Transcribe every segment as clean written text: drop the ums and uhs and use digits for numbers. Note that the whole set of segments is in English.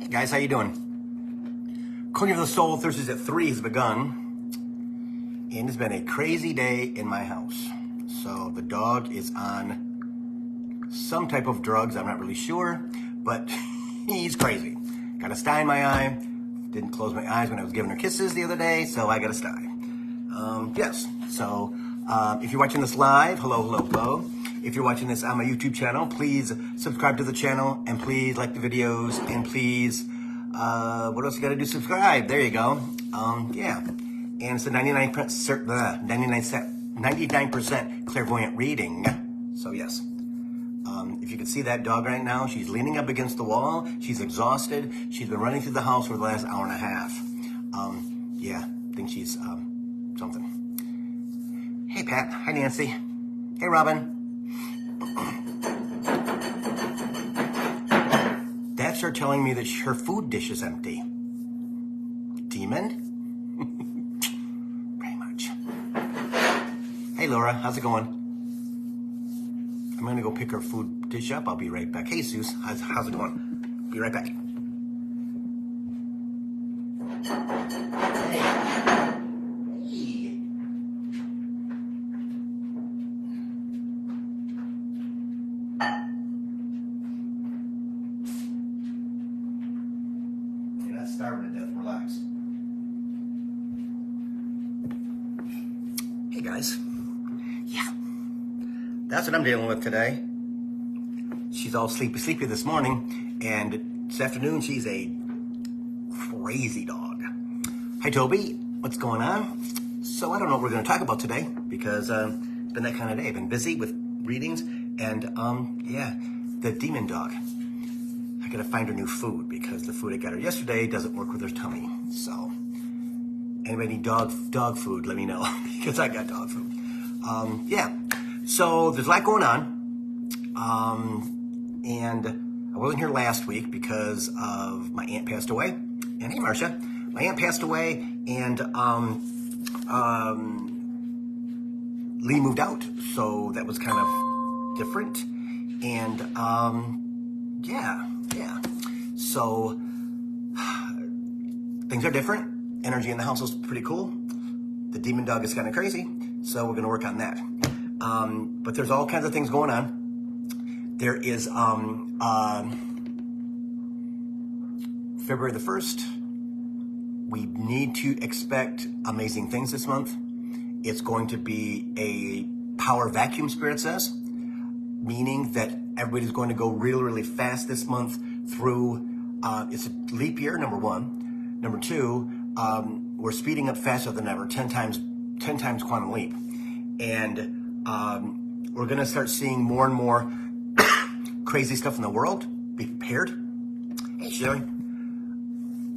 Hey guys, how you doing? Coaching for the Soul Thursdays at 3 has begun. And it's been a crazy day in my house. So the dog is on some type of drugs, I'm not really sure, but he's crazy. Got a sty in my eye. Didn't close my eyes when I was giving her kisses the other day, so I got a sty. Yes, so if you're watching this live, hello. If you're watching this on my YouTube channel, please subscribe to the channel, and please like the videos, and please, what else you gotta do? Subscribe, there you go. Yeah, and it's a 99% clairvoyant reading, so yes. If you can see that dog right now, she's leaning up against the wall, she's exhausted, she's been running through the house for the last hour and a half. Yeah, I think she's, something. Hey Pat, hi Nancy, hey Robin. That's her telling me that her food dish is empty. Demon? Pretty much. Hey Laura, how's it going? I'm gonna go pick her food dish up. I'll be right back. Hey Zeus, how's it going? Be right back. Starving to death, relax. Hey guys. Yeah. That's what I'm dealing with today. She's all sleepy this morning, and this afternoon she's a crazy dog. Hi Toby, what's going on? So I don't know what we're gonna talk about today because it's been that kind of day. I've been busy with readings and yeah, the demon dog. I gotta find her new food because the food I got her yesterday doesn't work with her tummy. So, anybody need dog food, let me know because I got dog food. Yeah, so there's a lot going on. And I wasn't here last week because of my aunt passed away. And hey, Marcia, my aunt passed away and Lee moved out. So that was kind of different. And yeah. So things are different. Energy in the house is pretty cool. The demon dog is kind of crazy, so we're gonna work on that. But there's all kinds of things going on. There is February the 1st. We need to expect amazing things this month. It's going to be a power vacuum, Spirit says, meaning that everybody's going to go really, really fast this month through, it's a leap year, number one. Number two, we're speeding up faster than ever, 10 times quantum leap. And we're gonna start seeing more and more crazy stuff in the world. Be prepared. Hey, Sherry.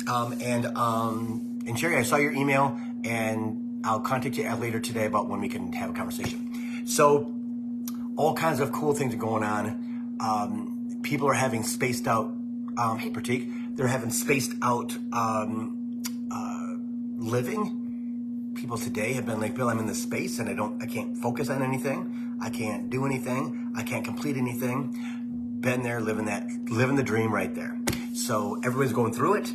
And Sherry, I saw your email, and I'll contact you later today about when we can have a conversation. So, all kinds of cool things are going on. People are having spaced out, hey Pratik, they're having spaced out living. People today have been like, Bill, I'm in this space and I can't focus on anything. I can't do anything. I can't complete anything. Been there, living the dream right there. So everybody's going through it.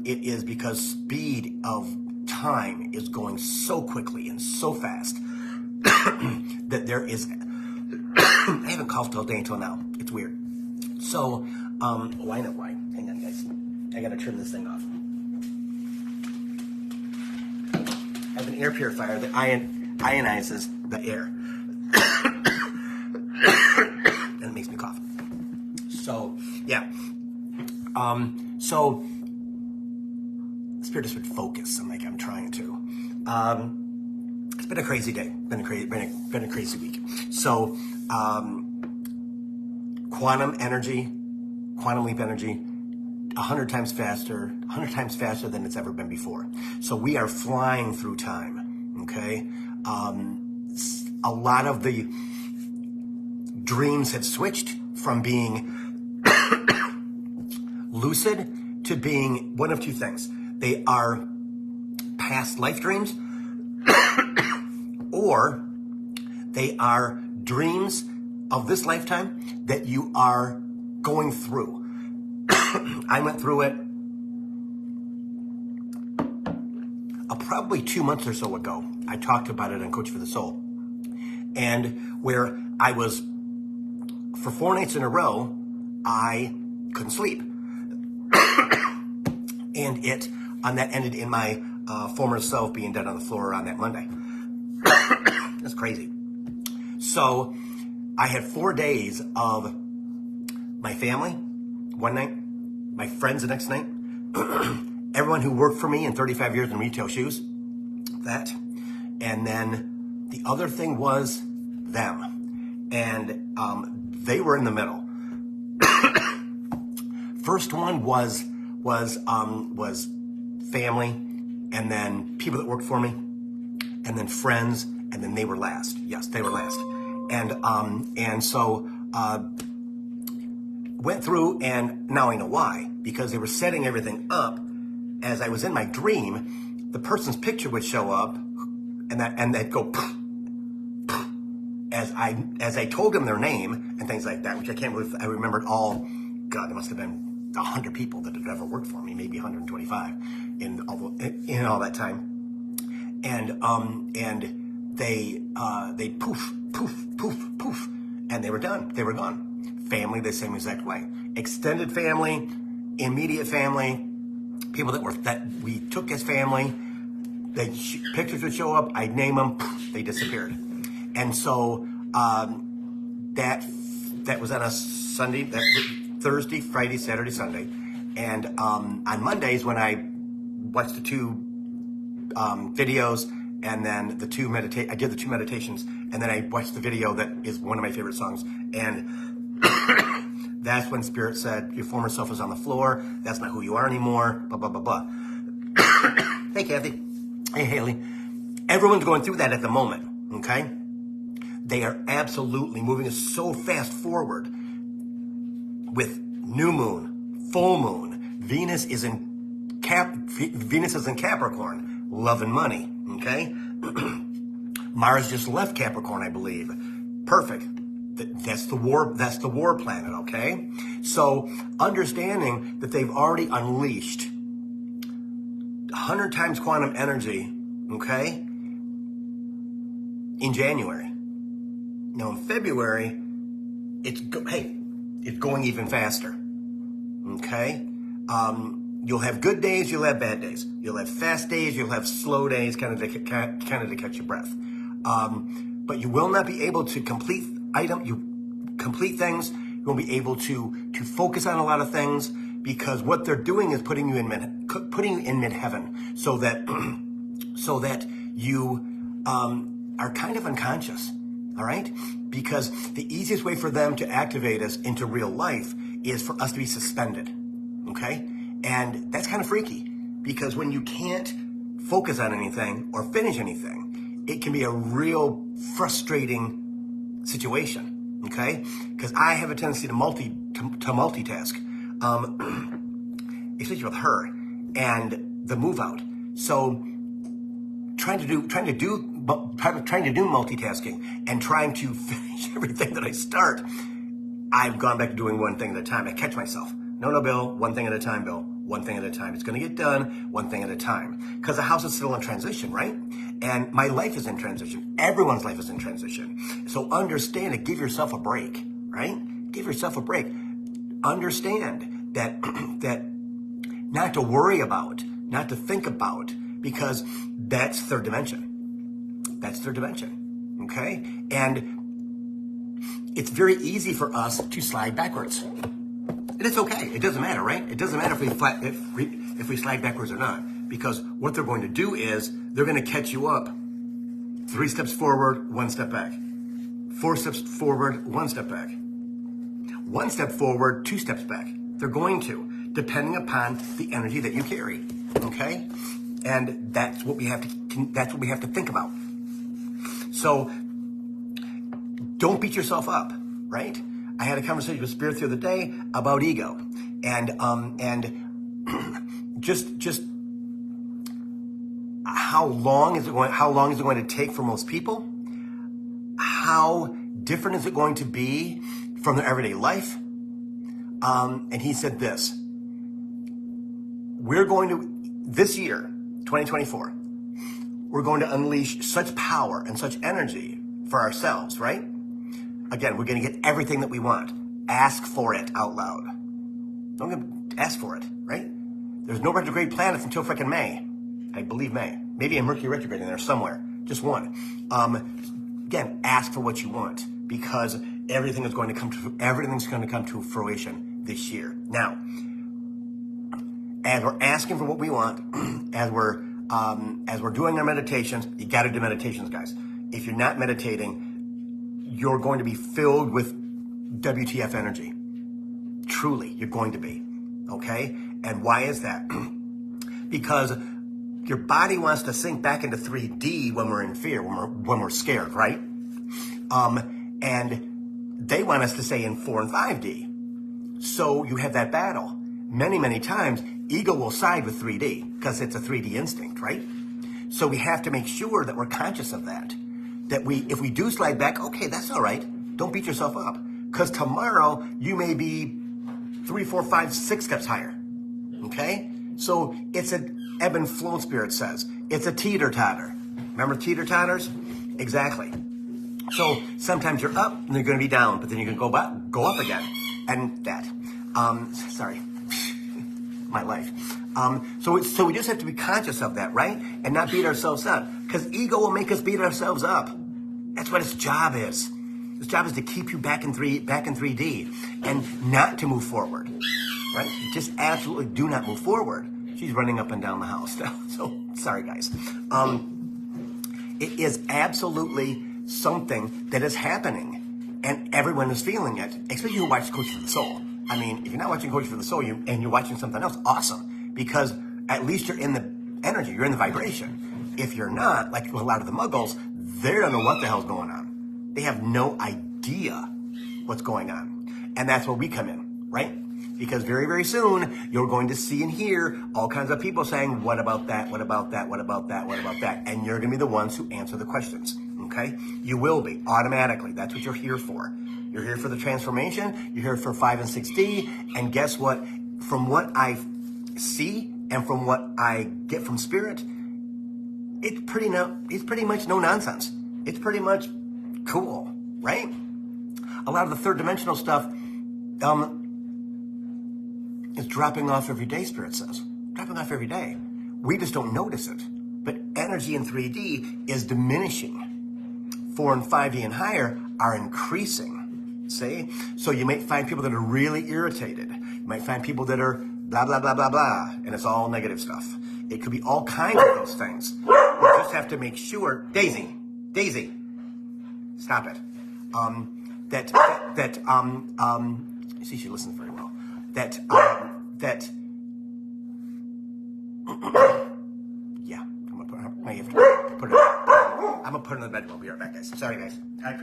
It is because speed of time is going so quickly and so fast that there is, I haven't coughed all day until now. It's weird. So, why not why? Hang on, guys. I gotta turn this thing off. I have an air purifier that ionizes the air. And it makes me cough. So, yeah. So, Spirit just would focus. I'm trying to. It's been a crazy day. Been a crazy week. So, quantum leap energy, 100 times faster than it's ever been before. So we are flying through time, okay? A lot of the dreams have switched from being lucid to being one of two things. They are past life dreams, or they are dreams of this lifetime that you are going through. I went through it probably 2 months or so ago. I talked about it on Coaching for the Soul. And where I was, for 4 nights in a row, I couldn't sleep. And that ended in my former self being dead on the floor on that Monday. That's crazy. So I had 4 days of my family one night, my friends the next night, everyone who worked for me in 35 years in retail shoes, that. And then the other thing was them. And they were in the middle. First one was family, and then people that worked for me, and then friends, and then they were last. Yes, they were last. And so went through, and now I know why, because they were setting everything up. As I was in my dream, the person's picture would show up, and they'd go as I told them their name and things like that, which I can't believe I remembered all. God, there must have been 100 people that had ever worked for me, maybe 125 in all that time, and they poof, and they were done. They were gone. Family the same exact way. Extended family, immediate family, people that we took as family. Pictures would show up. I'd name them. They disappeared. And so that was on a Sunday, Thursday, Friday, Saturday, Sunday, and on Mondays when I watched the 2 videos, and then I did the 2 meditations, and then I watched the video that is one of my favorite songs, and that's when Spirit said, your former self is on the floor, that's not who you are anymore, blah, blah, blah, blah. Hey, Kathy. Hey, Haley. Everyone's going through that at the moment, okay? They are absolutely moving us so fast forward with new moon, full moon. Venus is in Capricorn, love and money, okay? Mars just left Capricorn, I believe. Perfect. That's the war planet, okay? So understanding that they've already unleashed 100 times quantum energy, okay, in January. Now in February, it's going even faster, okay? You'll have good days, you'll have bad days. You'll have fast days, you'll have slow days, kind of to catch your breath. But you will not be able to complete things. You won't be able to focus on a lot of things, because what they're doing is putting you in mid-heaven, so that you are kind of unconscious. All right? Because the easiest way for them to activate us into real life is for us to be suspended. Okay? And that's kind of freaky, because when you can't focus on anything or finish anything, it can be a real frustrating situation. Okay? Because I have a tendency to multitask, especially with her and the move out. So trying to do multitasking and trying to finish everything that I start, I've gone back to doing one thing at a time. I catch myself. No, Bill, one thing at a time, Bill. One thing at a time. It's going to get done one thing at a time. Because the house is still in transition, right? And my life is in transition. Everyone's life is in transition. So understand it. Give yourself a break, right? Give yourself a break. Understand that not to worry about, not to think about, because that's third dimension. That's third dimension, okay? And it's very easy for us to slide backwards. And it's okay. It doesn't matter, right? It doesn't matter if we slide backwards or not, because what they're going to do is they're going to catch you up 3 steps forward, 1 step back. 4 steps forward, 1 step back. 1 step forward, 2 steps back. They're going to, depending upon the energy that you carry, okay? And that's what we have to think about. So don't beat yourself up, right? I had a conversation with Spirit the other day about ego, and just how long is it going to take for most people? How different is it going to be from their everyday life? And he said this: we're going to, this year, 2024, we're going to unleash such power and such energy for ourselves, right? Again, we're going to get everything that we want. Ask for it out loud. Don't ask for it, right? There's no retrograde planets until freaking May. I believe May. Maybe a Mercury retrograde in there somewhere. Just one. Again, ask for what you want, because everything's going to come to fruition this year. Now, as we're asking for what we want, as we're doing our meditations, you got to do meditations, guys. If you're not meditating, you're going to be filled with WTF energy. Truly, you're going to be. Okay? And why is that? Because your body wants to sink back into 3D when we're in fear, when we're scared, right? And they want us to stay in 4 and 5D. So you have that battle. Many, many times, ego will side with 3D because it's a 3D instinct, right? So we have to make sure that we're conscious of that. That if we do slide back, okay, that's all right. Don't beat yourself up. Because tomorrow, you may be 3, 4, 5, 6 steps higher. Okay? So it's an ebb and flow, Spirit says. It's a teeter-totter. Remember teeter-totters? Exactly. So sometimes you're up and you're going to be down, but then you can go up again. And that. Sorry. My life. So we just have to be conscious of that, right? And not beat ourselves up. Because ego will make us beat ourselves up. That's what its job is. Its job is to keep you back in 3D and not to move forward, right? Just absolutely do not move forward. She's running up and down the house now. So sorry, guys. It is absolutely something that is happening, and everyone is feeling it, especially who watch Coaching for the Soul. I mean, if you're not watching Coaching for the Soul and you're watching something else, awesome, because at least you're in the energy, you're in the vibration. If you're not, like a lot of the muggles, they don't know what the hell's going on. They have no idea what's going on. And that's where we come in, right? Because very, very soon, you're going to see and hear all kinds of people saying, what about that? What about that? What about that? What about that? And you're going to be the ones who answer the questions, okay? You will be, automatically. That's what you're here for. You're here for the transformation. You're here for 5 and 6D. And guess what? From what I see and from what I get from Spirit, it's pretty much no nonsense. It's pretty much cool, right? A lot of the third dimensional stuff is dropping off every day, Spirit says. Dropping off every day. We just don't notice it. But energy in 3D is diminishing. 4 and 5D and higher are increasing. See? So you might find people that are really irritated. You might find people that are blah, blah, blah, blah, blah. And it's all negative stuff. It could be all kinds of those things. We just have to make sure. Daisy. Stop it. See, she listens very well. Yeah, I'm gonna put her. I have to put her. I'm gonna put her in the bed. We'll be right back, guys. Sorry, guys. Come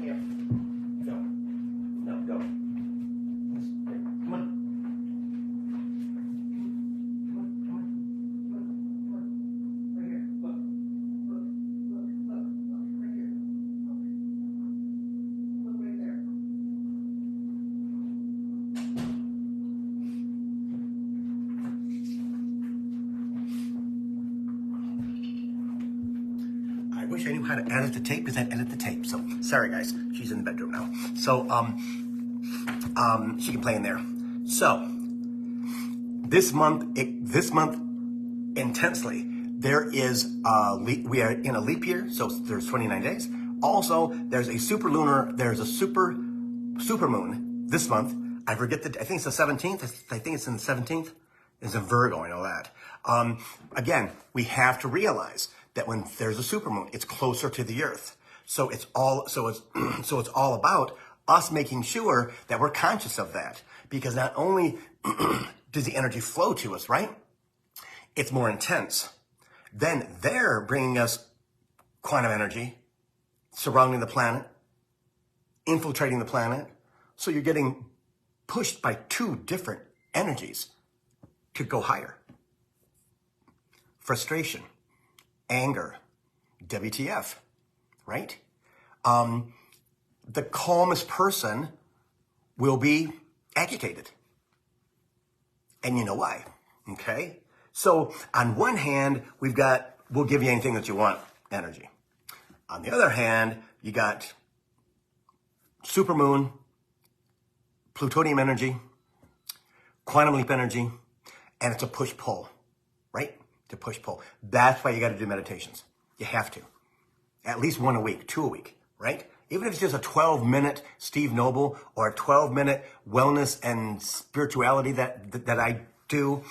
here. No, go. Come on. I wish I knew how to edit the tape, because I edit the tape. So sorry, guys. She's in the bedroom now. So she can play in there. So this month intensely, there is we are in a leap year, so there's 29 days. Also, there's a super moon this month. I forget I think it's the 17th. I think it's in the 17th. It's a Virgo, I know that. Again, we have to realize that when there's a supermoon, it's closer to the Earth. So it's all about us making sure that we're conscious of that. Because not only does the energy flow to us, right? It's more intense. Then they're bringing us quantum energy, surrounding the planet, infiltrating the planet. So you're getting pushed by 2 different energies to go higher. Frustration, anger, WTF, right? The calmest person will be agitated. And you know why, okay? So on one hand, we'll give you anything that you want energy. On the other hand, you got supermoon, plutonium energy, quantum leap energy, and it's a push-pull, right? It's a push-pull. That's why you got to do meditations. You have to. At least 1 a week, 2 a week, right? Even if it's just a 12-minute Steve Noble or a 12-minute wellness and spirituality that I do,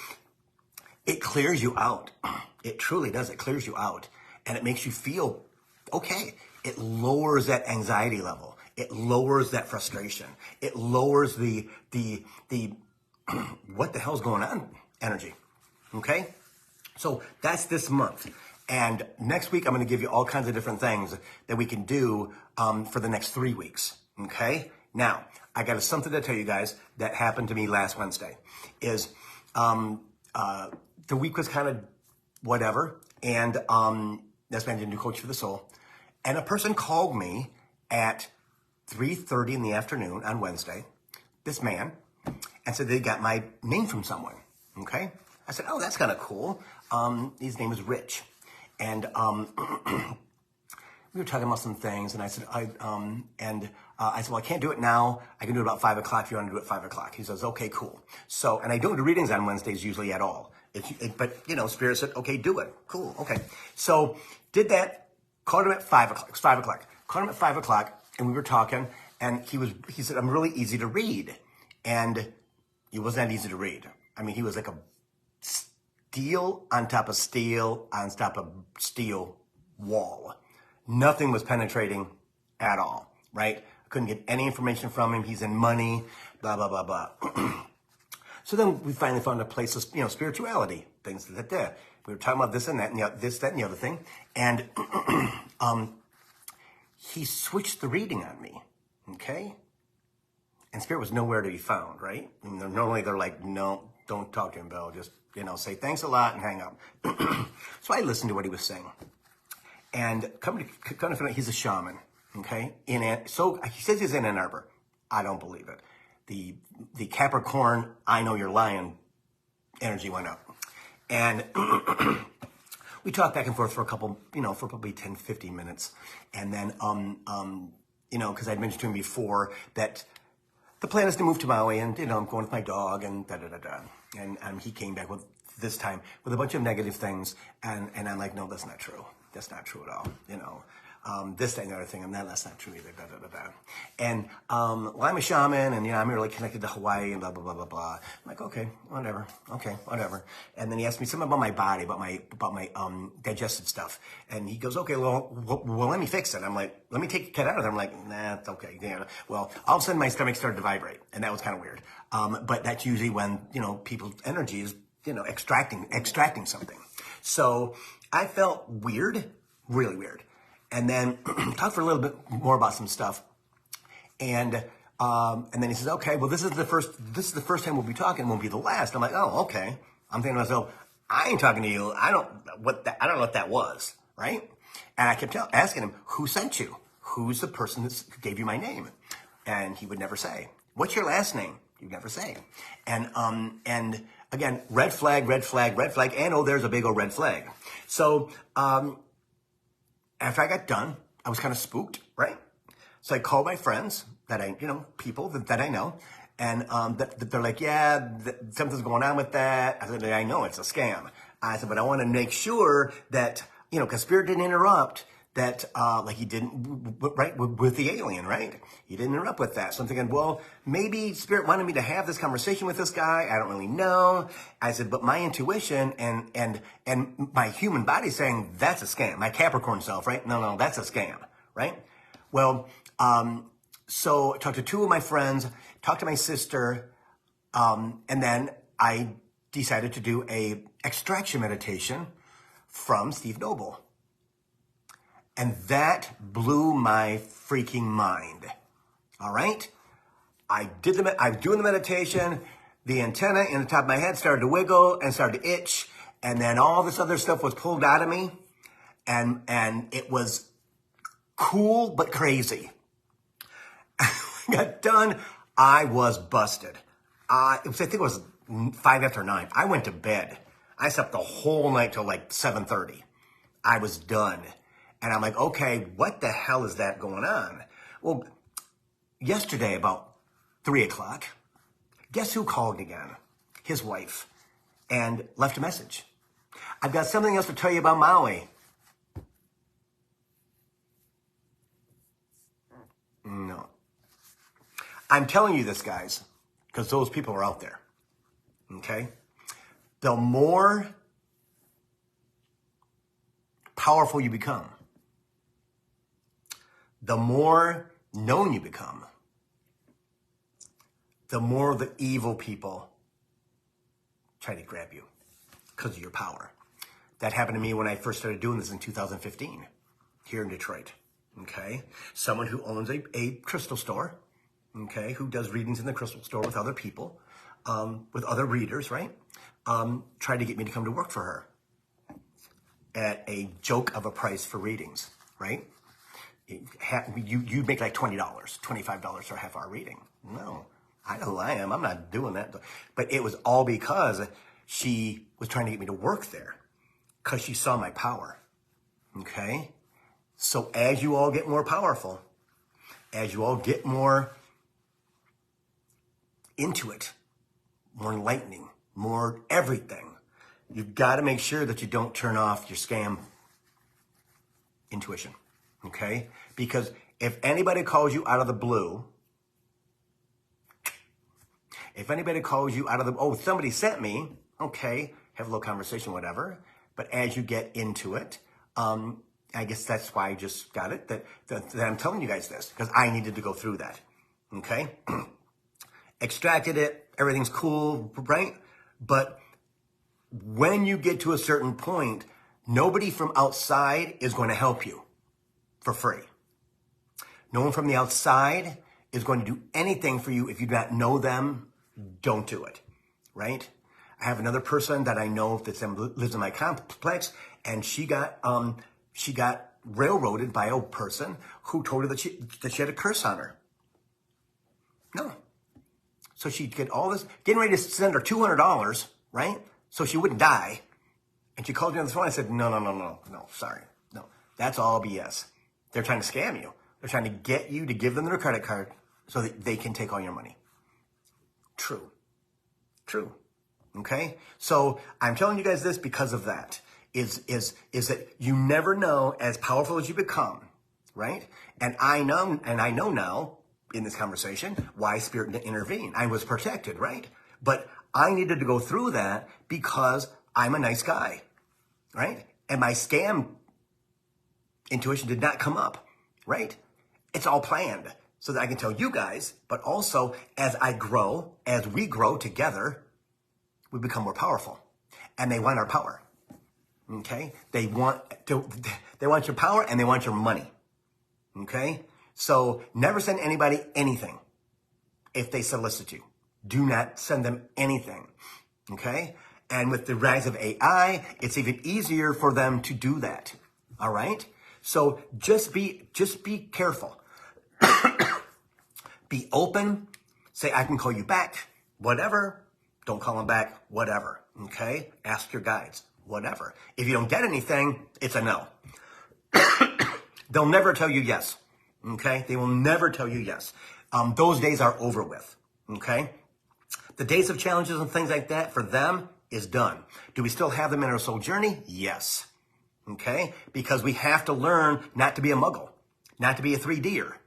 it clears you out. It truly does. It clears you out. And it makes you feel okay. It lowers that anxiety level. It lowers that frustration. It lowers the what the hell's going on energy. Okay? So that's this month. And next week, I'm going to give you all kinds of different things that we can do for the next 3 weeks. Okay? Now, I got something to tell you guys that happened to me last Wednesday. Is the week was kind of whatever. And that's when I did do Coach for the Soul. And a person called me at 3:30 in the afternoon on Wednesday, this man, and said they got my name from someone. Okay? I said, oh, that's kind of cool. His name is Rich. And we were talking about some things, and I said, I said, well, I can't do it now. I can do it about 5 o'clock if you want to do it at 5 o'clock. He says, okay, cool. So, and I don't do readings on Wednesdays usually at all. But, you know, Spirit said, okay, do it. Cool, okay. So, did that, called him at 5 o'clock. It's 5 o'clock. Called him at 5 o'clock, and we were talking, and he said, I'm really easy to read. And he wasn't that easy to read. I mean, he was like a steel on top of steel on top of steel wall. Nothing was penetrating at all, right? I couldn't get any information from him. He's in money, blah, blah, blah, blah. So then we finally found a place of, you know, spirituality, things like that. We were talking about this and that and this, that, and the other thing. And he switched the reading on me, okay? And Spirit was nowhere to be found, right? And normally they're like, no, don't talk to him, Bill. Just, you know, say thanks a lot and hang up. So I listened to what he was saying. And come to find out, he's a shaman, okay? So he says he's in Ann Arbor. I don't believe it. The Capricorn, I know you're lying, energy went up. And we talked back and forth for a couple, you know, for probably 10, 15 minutes. And then, you know, because I'd mentioned to him before that the plan is to move to Maui, and, you know, I'm going with my dog and da-da-da-da. And he came back with, this time, with a bunch of negative things. And I'm like, no, that's not true. That's not true at all. You know, this, that, and the other thing. That's not true either. Da, da, da, da. And, well, I'm a shaman, and, you know, I'm really connected to Hawaii and blah, blah, blah, blah, blah. I'm like, okay, whatever. Okay, whatever. And then he asked me something about my body, about my digestive stuff. And he goes, okay, well, let me fix it. I'm like, let me take a cut out of there. I'm like, nah, it's okay. Yeah. Well, all of a sudden my stomach started to vibrate, and that was kind of weird. But that's usually when, you know, people's energy is, you know, extracting something. So I felt weird, really weird. And then talked for a little bit more about some stuff. And then he says, okay, well, this is the first time we'll be talking, it won't be the last. I'm like, oh, okay. I'm thinking to myself, I ain't talking to you. I don't know what that was, right? And I kept asking him, who sent you? Who's the person that gave you my name? And he would never say. What's your last name? He'd never say. And again, red flag, red flag, red flag, and oh, there's a big old red flag. So, after I got done, I was kind of spooked, right? So I called my friends people that I know, and they're like, yeah, something's going on with that. I said, I know it's a scam. I said, but I want to make sure that, you know, because Spirit didn't interrupt, that like he didn't, right, with the alien, right? He didn't interrupt with that. So I'm thinking, well, maybe Spirit wanted me to have this conversation with this guy. I don't really know. I said, but my intuition and my human body saying that's a scam. My Capricorn self, right? No, that's a scam, right? Well, so I talked to two of my friends, talked to my sister, and then I decided to do a extraction meditation from Steve Noble. And that blew my freaking mind. All right? I was doing the meditation. The antenna in the top of my head started to wiggle and started to itch. And then all this other stuff was pulled out of me. And it was cool, but crazy. I got done. I was busted. I think it was 5 after 9. I went to bed. I slept the whole night till like 7:30. I was done. And I'm like, okay, what the hell is that going on? Well, yesterday about 3 o'clock, guess who called again? His wife. And left a message. I've got something else to tell you about Maui. No. I'm telling you this, guys, because those people are out there. Okay? The more powerful you become, the more known you become, the more the evil people try to grab you because of your power. That happened to me when I first started doing this in 2015 here in Detroit. Okay? Someone who owns a crystal store, okay, who does readings in the crystal store with other people, with other readers, right? Tried to get me to come to work for her at a joke of a price for readings, right? You make like $20, $25 for a half-hour reading. No, I know who I am. I'm not doing that. But it was all because she was trying to get me to work there because she saw my power, okay? So as you all get more powerful, as you all get more into it, more enlightening, more everything, you've got to make sure that you don't turn off your scam intuition, okay? Because if anybody calls you out of the blue, oh, somebody sent me, okay, have a little conversation, whatever. But as you get into it, I guess that's why I just got it, that I'm telling you guys this, because I needed to go through that, okay? Extracted it, everything's cool, right? But when you get to a certain point, nobody from outside is going to help you for free. No one from the outside is going to do anything for you if you do not know them. Don't do it, right? I have another person that I know that lives in my complex, and she got railroaded by a person who told her that she had a curse on her. No. So she'd get all this, getting ready to send her $200, right? So she wouldn't die. And she called me on the phone. I said, no, sorry. No, that's all BS. They're trying to scam you. They're trying to get you to give them their credit card so that they can take all your money. True. Okay? So I'm telling you guys this because of that. Is that you never know as powerful as you become, right? And I know now in this conversation why Spirit didn't intervene. I was protected, right? But I needed to go through that because I'm a nice guy, right? And my scam intuition did not come up, right? It's all planned so that I can tell you guys, but also as we grow together, we become more powerful. And they want our power. Okay? They want your power and they want your money. Okay? So never send anybody anything if they solicit you. Do not send them anything. Okay? And with the rise of AI, it's even easier for them to do that. All right? So just be careful. Be open. Say, I can call you back. Whatever. Don't call them back. Whatever. Okay? Ask your guides. Whatever. If you don't get anything, it's a no. They'll never tell you yes. Okay? They will never tell you yes. Those days are over with. Okay? The days of challenges and things like that for them is done. Do we still have them in our soul journey? Yes. Okay? Because we have to learn not to be a muggle, not to be a 3D'er.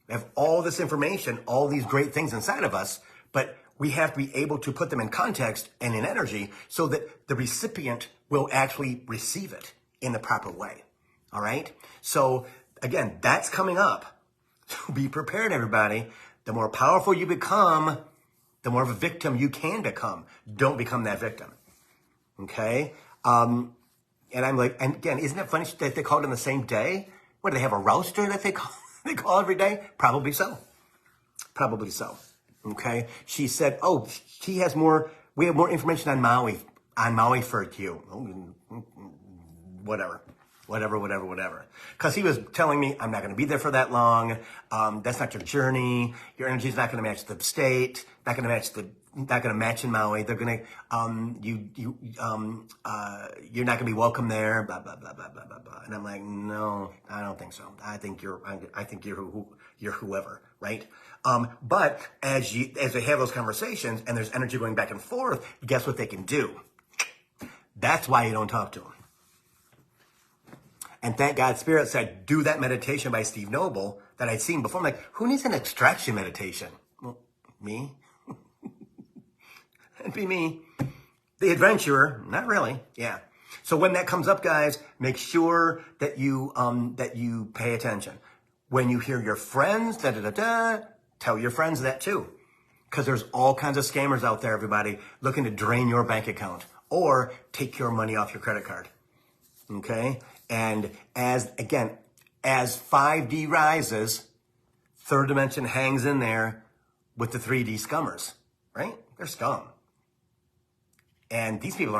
We have all this information, all these great things inside of us, but we have to be able to put them in context and in energy so that the recipient will actually receive it in the proper way. All right? So again, that's coming up. So be prepared, everybody. The more powerful you become, the more of a victim you can become. Don't become that victim. Okay? And I'm like, and again, isn't it funny that they call it on the same day? What, do they have a roster that they call every day? Probably so. Probably so. Okay? She said, oh, we have more information on Maui for you. Whatever. whatever. Because he was telling me, I'm not going to be there for that long. That's not your journey. Your energy's not going to match the state. Not going to match in Maui. They're going to, you're not going to be welcome there. Blah blah blah blah blah blah blah. And I'm like, no, I don't think so. I think you're whoever, right? But as they have those conversations and there's energy going back and forth, guess what they can do? That's why you don't talk to them. And thank God Spirit said, do that meditation by Steve Noble that I'd seen before. I'm like, who needs an extraction meditation? Well, me. It'd be me. The adventurer. Not really. Yeah. So when that comes up, guys, make sure that you pay attention. When you hear your friends, tell your friends that too. Because there's all kinds of scammers out there, everybody, looking to drain your bank account or take your money off your credit card. Okay? And as 5D rises, third dimension hangs in there with the 3D scummers, right? They're scum. And these people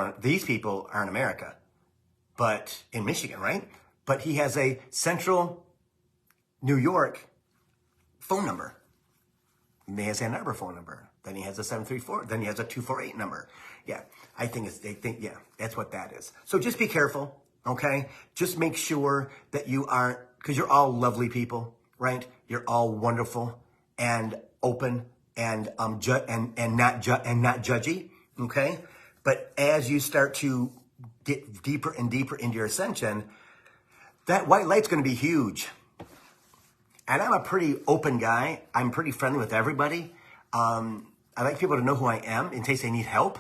are in America, but in Michigan, right? But he has a central New York phone number. He has Ann Arbor phone number. Then he has a 734. Then he has a 248 number. Yeah, yeah, that's what that is. So just be careful, okay? Just make sure that you aren't, because you're all lovely people, right? You're all wonderful and open and not judgy, okay? But as you start to get deeper and deeper into your ascension, that white light's going to be huge. And I'm a pretty open guy. I'm pretty friendly with everybody. I like people to know who I am in case they need help.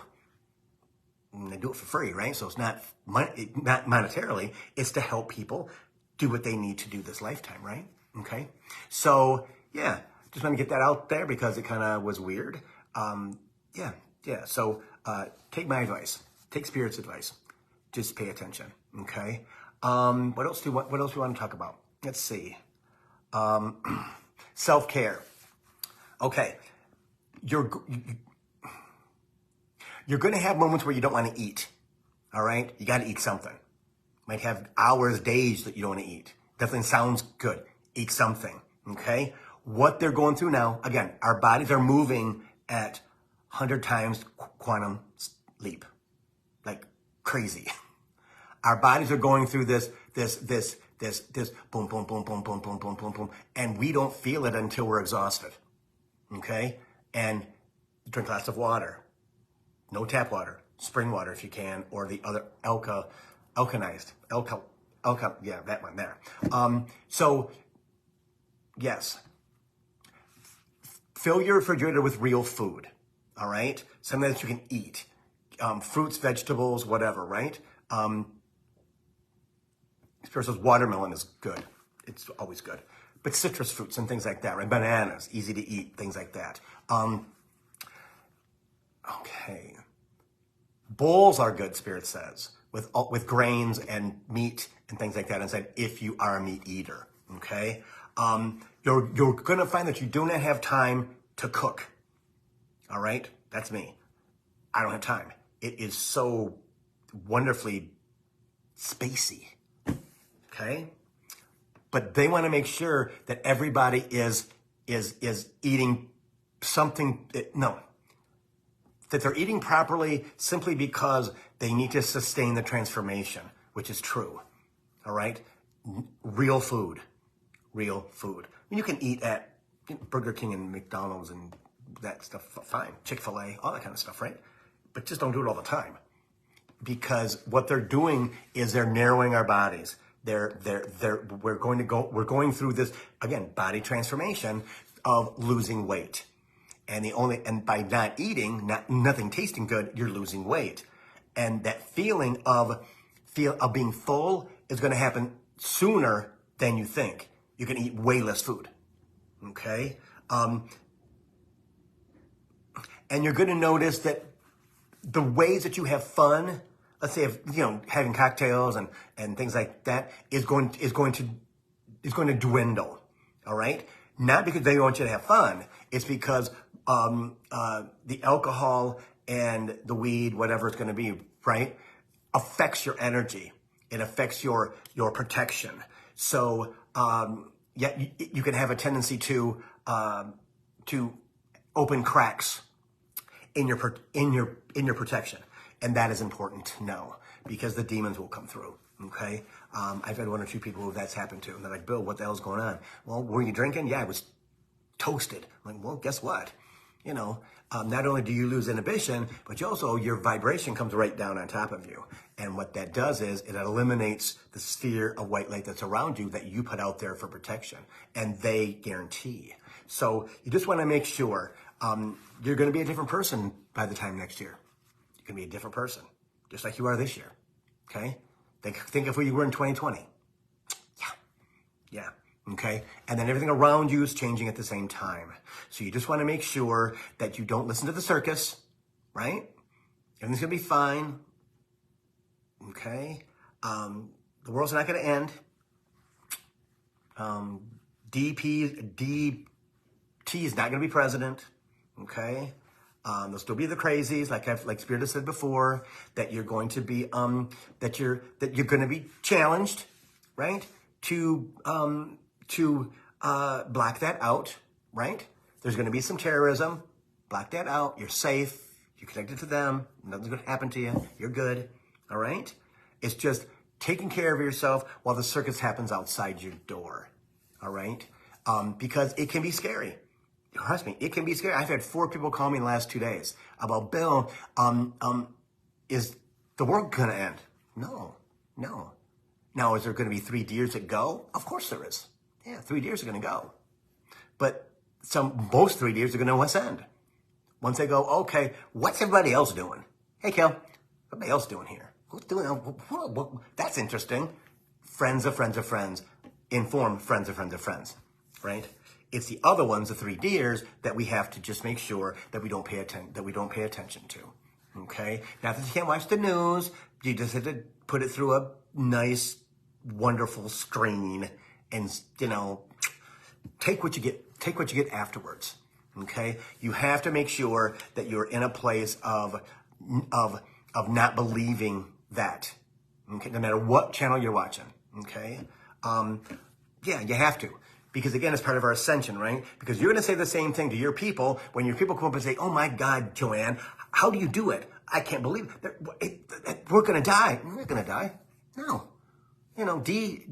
And I do it for free, right? So it's not monetarily. It's to help people do what they need to do this lifetime, right? Okay. So yeah, just want to get that out there because it kind of was weird. Yeah. So take my advice. Take Spirit's advice. Just pay attention. Okay. What else do we want to talk about? Let's see. Self-care. Okay. You're going to have moments where you don't want to eat. All right. You got to eat something. Might have hours, days that you don't want to eat. Definitely sounds good. Eat something. Okay. What they're going through now, again, our bodies are moving at 100 times quantum leap. Like crazy. Our bodies are going through this boom, boom, boom, boom, boom, boom, boom, boom, boom. And we don't feel it until we're exhausted. Okay? And drink lots of water. No tap water. Spring water if you can, or the other alkanized. Yeah, that one there. So, yes. Fill your refrigerator with real food. All right? Something that you can eat. Fruits, vegetables, whatever, right? Spirit says watermelon is good. It's always good. But citrus fruits and things like that, right? Bananas, easy to eat, things like that. Okay. Bowls are good, Spirit says, with grains and meat and things like that. And said, if you are a meat eater, okay? You're going to find that you do not have time to cook. All right? That's me. I don't have time. It is so wonderfully spacey. Okay? But they want to make sure that everybody is eating something, that they're eating properly simply because they need to sustain the transformation, which is true. All right? Real food. Real food. I mean, you can eat at Burger King and McDonald's and that stuff, fine. Chick-fil-A, all that kind of stuff, right? But just don't do it all the time. Because what they're doing is they're narrowing our bodies. We're going through this, again, body transformation of losing weight. And by not eating, nothing tasting good, you're losing weight. And that feeling of being full is going to happen sooner than you think. You can eat way less food. Okay? And you're going to notice that the ways that you have fun, let's say, having cocktails and things like that is going to dwindle. All right? Not because they want you to have fun. It's because the alcohol and the weed, whatever it's going to be, right, affects your energy. It affects your protection. So yeah, you can have a tendency to open cracks in your protection, and that is important to know because the demons will come through. Okay, I've had one or two people who that's happened to, and they're like, "Bill, what the hell's going on?" Well, were you drinking? Yeah, I was toasted. I'm like, well, guess what? You know, not only do you lose inhibition, but you also, your vibration comes right down on top of you. And what that does is it eliminates the sphere of white light that's around you that you put out there for protection, and they guarantee. So you just want to make sure you're going to be a different person by the time next year. You're going to be a different person, just like you are this year. Okay? Think of who you were in 2020. Yeah. Okay? And then everything around you is changing at the same time. So you just want to make sure that you don't listen to the circus, right? Everything's going to be fine. Okay? The world's not going to end. DT is not going to be president. Okay? There'll still be the crazies, like Spirit has said before, that you're going to be that you're going to be challenged, right? To block that out, right? There's going to be some terrorism. Block that out. You're safe. You're connected to them. Nothing's going to happen to you. You're good. All right? It's just taking care of yourself while the circus happens outside your door. All right? Because it can be scary. Trust me, it can be scary. I've had 4 people call me in the last 2 days about, Bill, is the world going to end? No. Now, is there going to be 3 deers that go? Of course there is. Yeah, 3 deers are going to go. But most 3 deers are going to ascend. Once they go, okay, what's everybody else doing? Hey, Kel, what's everybody else doing here? Who's doing that? That's interesting. Friends of friends of friends. Inform friends of friends of friends, right? It's the other ones, the 3 deers, that we have to just make sure that we don't pay attention to. Okay? Not that you can't watch the news. You just have to put it through a nice, wonderful screen, and take what you get afterwards. Okay? You have to make sure that you're in a place of not believing that. Okay? No matter what channel you're watching. Okay? Yeah, you have to. Because again, it's part of our ascension, right? Because you're going to say the same thing to your people when your people come up and say, oh my God, Joanne, how do you do it? I can't believe it. We're going to die. We're not going to die. No. DT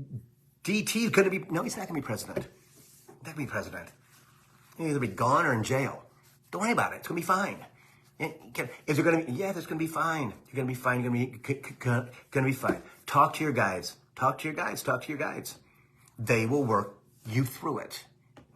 is going to be, no, he's not going to be president. He's not going to be president. He'll either be gone or in jail. Don't worry about it. It's going to be fine. Is there going to be, yeah, it's going to be fine. You're going to be fine. You're going to be fine. Talk to your guides. Talk to your guides. They will work you through it.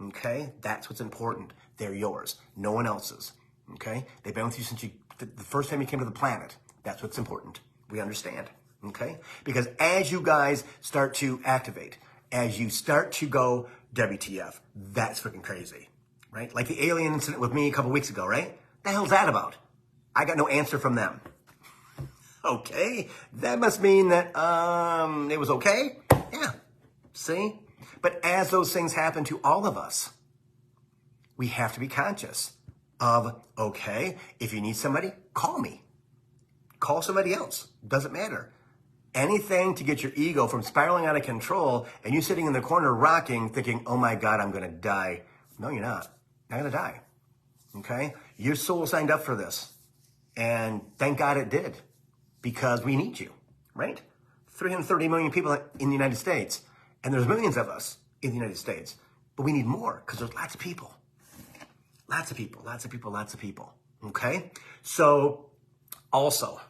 Okay? That's what's important. They're yours. No one else's. Okay? They've been with you since the first time you came to the planet. That's what's important. We understand. Okay? Because as you guys start to activate, as you start to go, WTF, that's freaking crazy. Right? Like the alien incident with me a couple weeks ago, right? The hell's that about? I got no answer from them. Okay? That must mean that it was okay? Yeah. See? But as those things happen to all of us, we have to be conscious of, okay, if you need somebody, call me. Call somebody else. Doesn't matter. Anything to get your ego from spiraling out of control and you sitting in the corner rocking, thinking, oh my God, I'm going to die. No, you're not. You're not going to die. Okay? Your soul signed up for this. And thank God it did. Because we need you, right? 330 million people in the United States. And there's millions of us in the United States. But we need more because there's lots of people. Lots of people. Okay? So, also,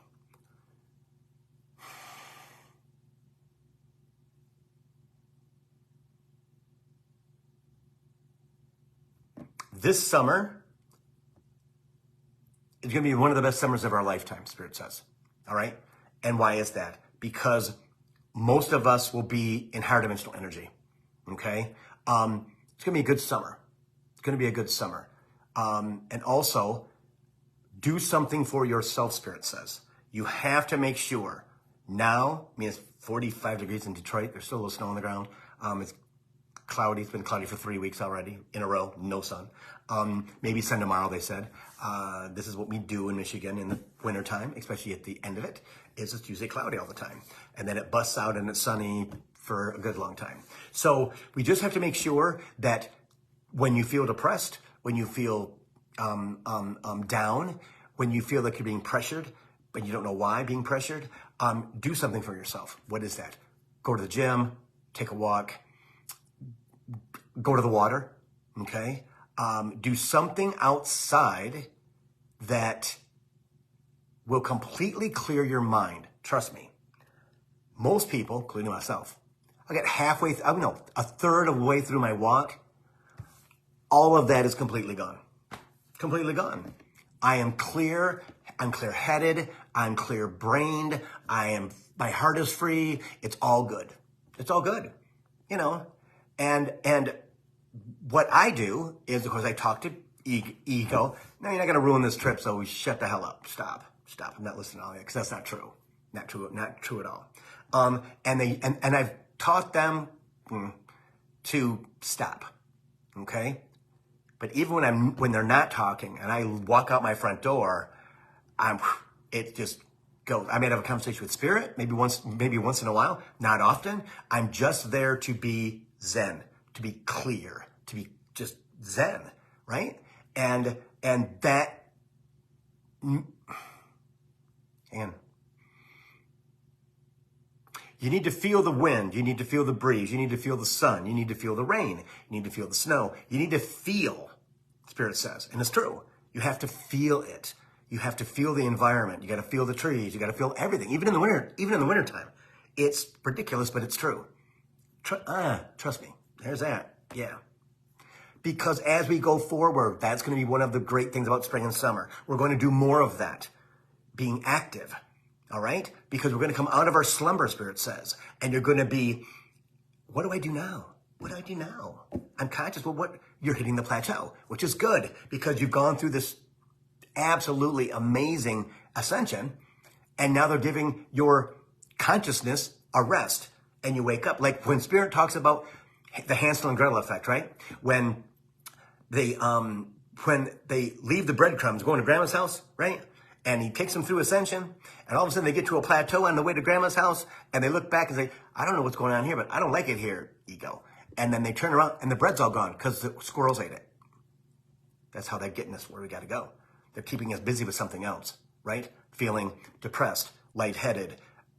this summer is going to be one of the best summers of our lifetime, Spirit says. All right? And why is that? Because most of us will be in higher dimensional energy. Okay? It's going to be a good summer. And also, do something for yourself, Spirit says. You have to make sure. Now, I mean, it's 45 degrees in Detroit. There's still a little snow on the ground. It's cloudy. It's been cloudy for 3 weeks already in a row. No sun. Maybe sun tomorrow, they said. This is what we do in Michigan in the wintertime, especially at the end of it. It's just usually cloudy all the time. And then it busts out and it's sunny for a good long time. So we just have to make sure that when you feel depressed, when you feel down, when you feel like you're being pressured, but you don't know why being pressured, do something for yourself. What is that? Go to the gym, take a walk, go to the water, okay? Do something outside that will completely clear your mind. Trust me. Most people, including myself, I get halfway, a third of the way through my walk, all of that is completely gone. Completely gone. I am clear, I'm clear-headed, I'm clear-brained, my heart is free, it's all good. It's all good, you know? And what I do is, of course, I talk to ego. No, you're not going to ruin this trip, so we shut the hell up. Stop. I'm not listening to all that, because that's not true. Not true at all. And I've taught them to stop, okay? But even when they're not talking and I walk out my front door, it just goes. I may have a conversation with spirit, maybe once in a while, not often. I'm just there to be zen, to be clear, to be just zen, right? And that, and you need to feel the wind. You need to feel the breeze. You need to feel the sun. You need to feel the rain. You need to feel the snow. You need to feel, Spirit says, and it's true. You have to feel it. You have to feel the environment. You got to feel the trees. You got to feel everything, even in the wintertime. It's ridiculous, but it's true. Trust me. There's that. Yeah. Because as we go forward, that's going to be one of the great things about spring and summer. We're going to do more of that, being active. All right? Because we're going to come out of our slumber, Spirit says. And you're going to be, what do I do now? What do I do now? I'm conscious. Well, you're hitting the plateau, which is good because you've gone through this absolutely amazing ascension. And now they're giving your consciousness a rest. And you wake up. Like when Spirit talks about the Hansel and Gretel effect, right? When they leave the breadcrumbs going to Grandma's house, right? And he takes them through ascension, and all of a sudden they get to a plateau on the way to Grandma's house, and they look back and say, I don't know what's going on here, but I don't like it here, ego. And then they turn around, and the bread's all gone because the squirrels ate it. That's how they're getting us where we got to go. They're keeping us busy with something else, right? Feeling depressed, lightheaded,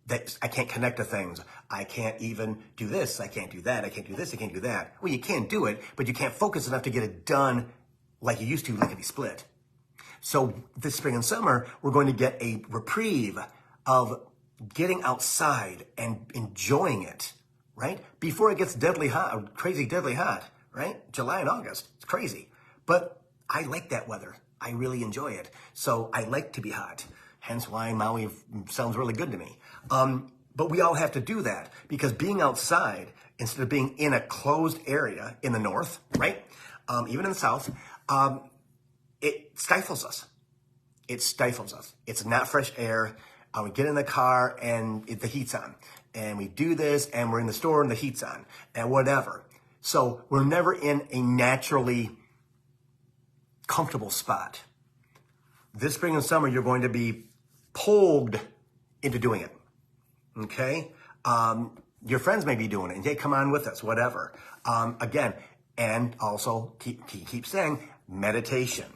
that I can't connect to things. I can't even do this. I can't do that. I can't do this. I can't do that. Well, you can't do it, but you can't focus enough to get it done like you used to, lickety split. So this spring and summer, we're going to get a reprieve of getting outside and enjoying it, right? Before it gets deadly hot, crazy deadly hot, right? July and August, it's crazy. But I like that weather. I really enjoy it. So I like to be hot. Hence why Maui sounds really good to me. But we all have to do that because being outside, instead of being in a closed area in the north, right? Even in the south, it stifles us. It stifles us. It's not fresh air. We get in the car and the heat's on. And we do this and we're in the store and the heat's on and whatever. So we're never in a naturally comfortable spot. This spring and summer, you're going to be pulled into doing it. Okay? Your friends may be doing it and they come on with us, whatever. Again, and also keep saying meditation.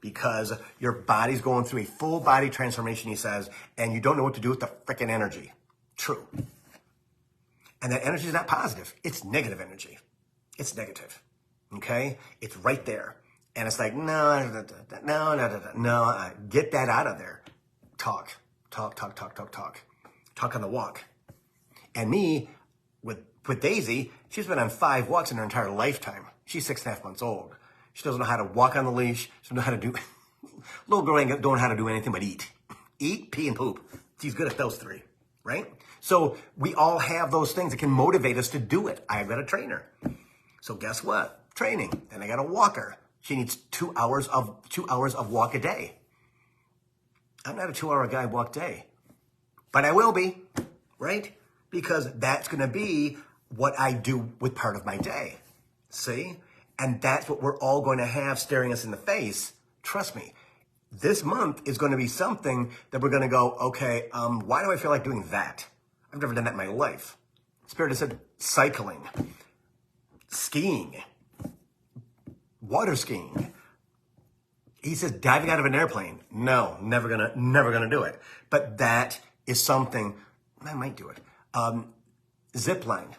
Because your body's going through a full body transformation, he says, and you don't know what to do with the freaking energy. True. And that energy is not positive. It's negative energy. It's negative. Okay? It's right there. And it's like, no, get that out of there. Talk on the walk. And me, with Daisy, she's been on 5 walks in her entire lifetime. She's 6.5 months old. She doesn't know how to walk on the leash. She doesn't know how to do, little girl ain't don't know how to do anything but eat. Eat, pee, and poop. She's good at those 3, right? So we all have those things that can motivate us to do it. I've got a trainer. So guess what? Training. And I got a walker. She needs 2 hours of walk a day. I'm not a 2-hour guy walk day, but I will be, right? Because that's going to be what I do with part of my day. See? And that's what we're all going to have staring us in the face. Trust me. This month is going to be something that we're going to go, okay, why do I feel like doing that? I've never done that in my life. Spirit has said cycling, skiing, water skiing. He says diving out of an airplane. No, never gonna do it. But that is something, I might do it. Zip line.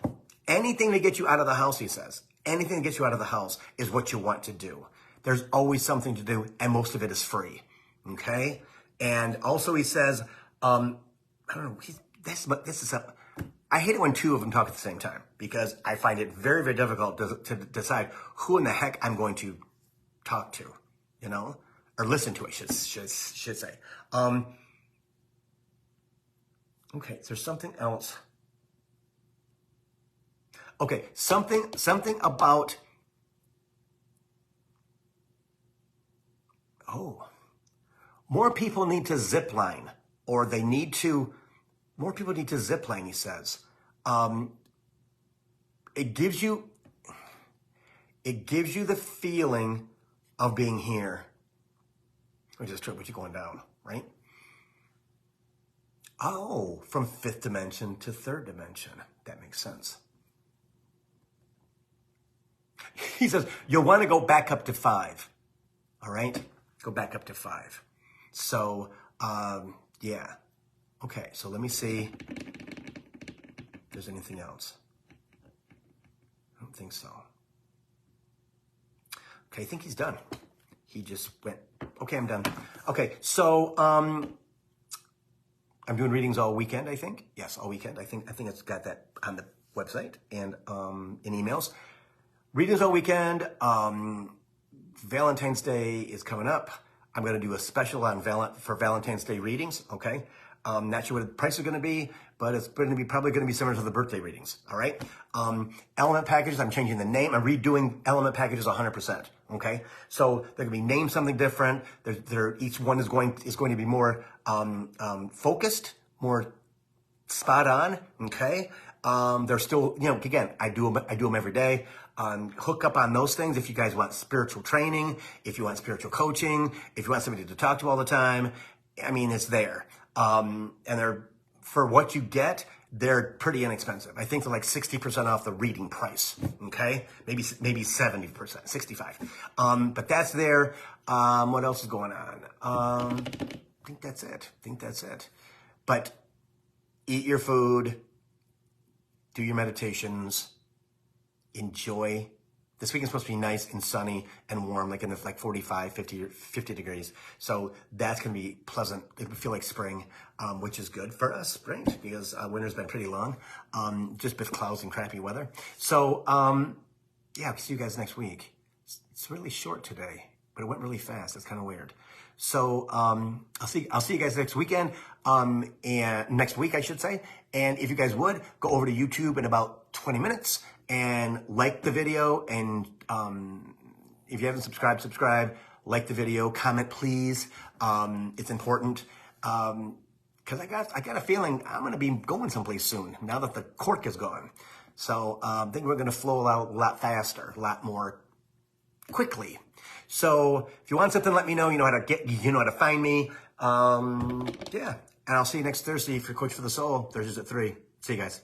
Anything to get you out of the house, he says. Anything to get you out of the house is what you want to do. There's always something to do, and most of it is free. Okay? And also he says, I don't know, I hate it when two of them talk at the same time because I find it very, very difficult to decide who in the heck I'm going to talk to, you know, or listen to, I should say. Okay, is there something else? Okay, something about, more people need to zip line, or more people need to zip line, he says. It gives you the feeling of being here. Which is true, but you're going down, right? Oh, from 5th dimension to 3rd dimension. That makes sense. He says, you'll want to go back up to 5. All right? Go back up to 5. So, yeah. Okay, so let me see if there's anything else. I don't think so. Okay, I think he's done. He just went, okay, I'm done. Okay, so I'm doing readings all weekend, I think. Yes, all weekend. I think it's got that on the website and in emails. Readings all weekend. Valentine's Day is coming up. I'm going to do a special on for Valentine's Day readings, okay? Not sure what the price is going to be, but it's going to be probably going to be similar to the birthday readings, all right? Element packages, I'm changing the name. I'm redoing element packages 100%, okay? So they're going to be named something different. Each one is going to be more focused, more spot on, okay? They're still, you know, again, I do them every day. Hook up on those things if you guys want spiritual training, if you want spiritual coaching, if you want somebody to talk to all the time. I mean, it's there. And they're, for what you get, they're pretty inexpensive. I think they're like 60% off the reading price. Okay. Maybe 70%, 65. But that's there. What else is going on? I think that's it. But eat your food, do your meditations, enjoy. This weekend's supposed to be nice and sunny and warm, like in the 45, 50 degrees. So that's going to be pleasant. It would feel like spring, which is good for us, right? Because winter's been pretty long, just with clouds and crappy weather. So, yeah, I'll see you guys next week. It's really short today, but it went really fast. It's kind of weird. So I'll see you guys next weekend, and next week, I should say. And if you guys would, go over to YouTube in about 20 minutes and like the video. And if you haven't subscribe, like the video, comment, please. It's important. Because I got a feeling I'm going to be going someplace soon now that the cork is gone. So I think we're going to flow out a lot faster, a lot more quickly. So if you want something, let me know. You know how to find me. Yeah. And I'll see you next Thursday for Coach for the Soul. Thursdays at 3. See you guys.